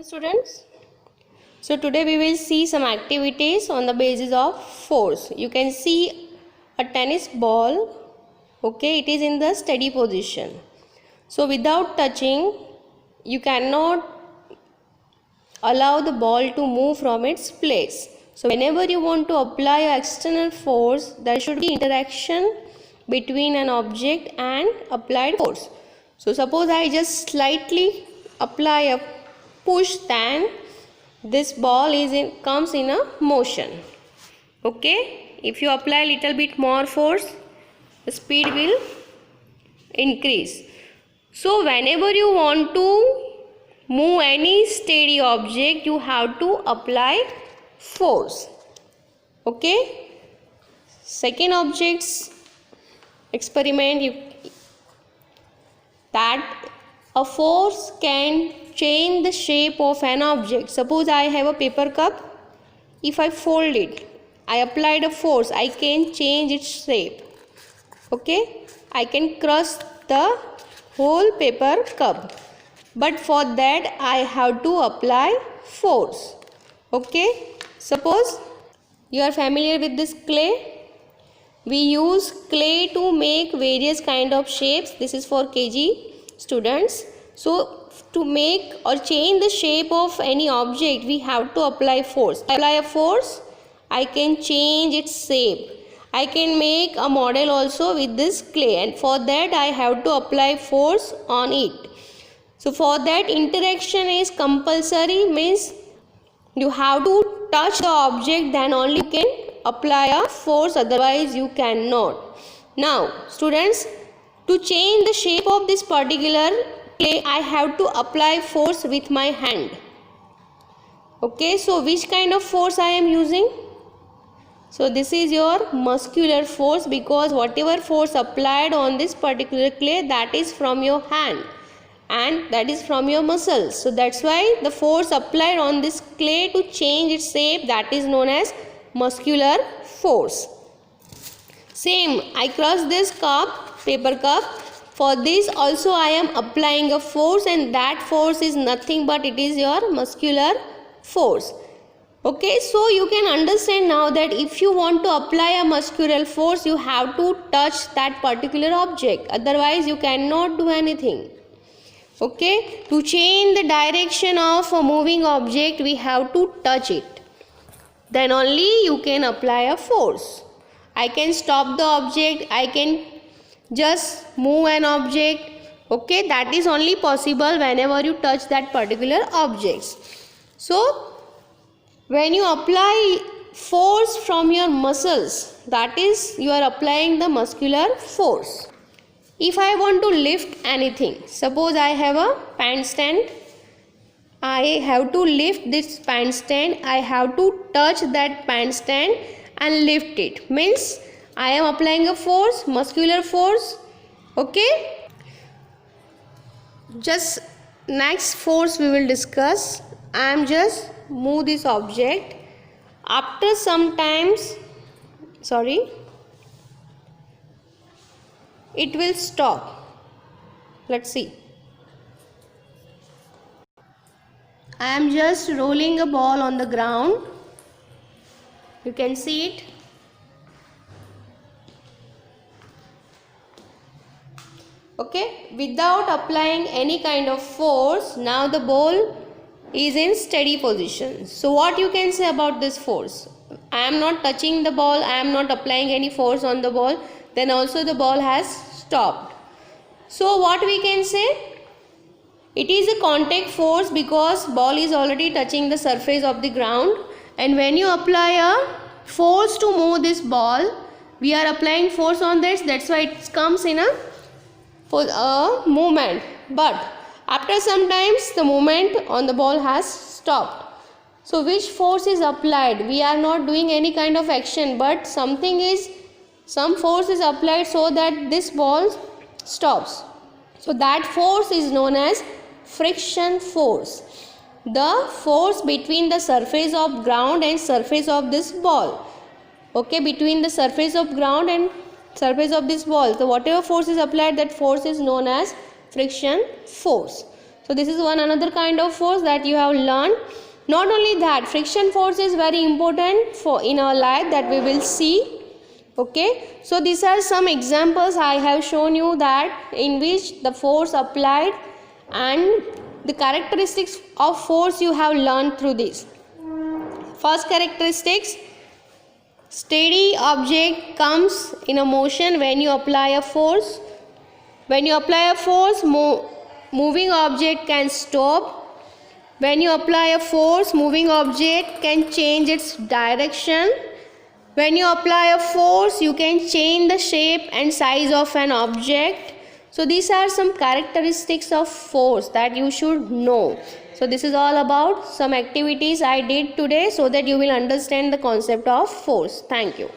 Students, so today we will see some activities on the basis of force. You can see a tennis ball, okay, it is in the steady position. So without touching, you cannot allow the ball to move from its place. So whenever you want to apply an external force, there should be interaction between an object and applied force. So suppose I just slightly apply a push, then this ball comes in a motion. Okay, if you apply little bit more force, the speed will increase. So whenever you want to move any steady object, you have to apply force. Okay, second object's experiment, that a force can change the shape of an object. Suppose I have a paper cup. If I fold it, I applied a force, I can change its shape. Okay, I can crush the whole paper cup, but for that I have to apply force. Okay, suppose you are familiar with this clay. We use clay to make various kind of shapes. This is for KG students. So to make or change the shape of any object, we have to apply force. Apply a force, I can change its shape. I can make a model also with this clay, and for that I have to apply force on it. So for that, interaction is compulsory, means you have to touch the object, then only you can apply a force, otherwise you cannot. Now students, to change the shape of this particular clay, I have to apply force with my hand. Okay, so which kind of force I am using? So this is your muscular force, because whatever force applied on this particular clay, that is from your hand and that is from your muscles. So that's why the force applied on this clay to change its shape, that is known as muscular force. Same, I crush this cup, paper cup. For this also I am applying a force, and that force is nothing but it is your muscular force. Okay, so you can understand now that if you want to apply a muscular force, you have to touch that particular object, otherwise you cannot do anything. Okay, to change the direction of a moving object, we have to touch it, then only you can apply a force. I can stop the object, I can just move an object. Okay, that is only possible whenever you touch that particular object. So when you apply force from your muscles, that is you are applying the muscular force. If I want to lift anything, suppose I have a pen stand, I have to lift this pen stand, I have to touch that pen stand and lift it, means I am applying a force, muscular force. Okay, just next force we will discuss. I am just move this object. After some times, it will stop. Let's see. I am just rolling a ball on the ground. You can see it. Okay, without applying any kind of force, now the ball is in steady position. So what you can say about this force? I am not touching the ball, I am not applying any force on the ball, then also the ball has stopped. So what we can say? It is a contact force, because ball is already touching the surface of the ground, and when you apply a force to move this ball, we are applying force on this, that's why it comes in a movement. But after some times the movement on the ball has stopped. So which force is applied? We are not doing any kind of action, but some force is applied so that this ball stops. So that force is known as friction force. The force between the surface of ground and surface of this ball. Okay, between the surface of ground and surface of this ball. So whatever force is applied, that force is known as friction force. So So this is one another kind of force that you have learned. Not only that, friction force is very important for in our life, that we will see. Okay, so these are some examples I have shown you, that in which the force applied and the characteristics of force you have learned through this. First characteristics: steady object comes in a motion when you apply a force. When you apply a force, moving object can stop. When you apply a force, moving object can change its direction. When you apply a force, you can change the shape and size of an object. So these are some characteristics of force that you should know. So this is all about some activities I did today, so that you will understand the concept of force. Thank you.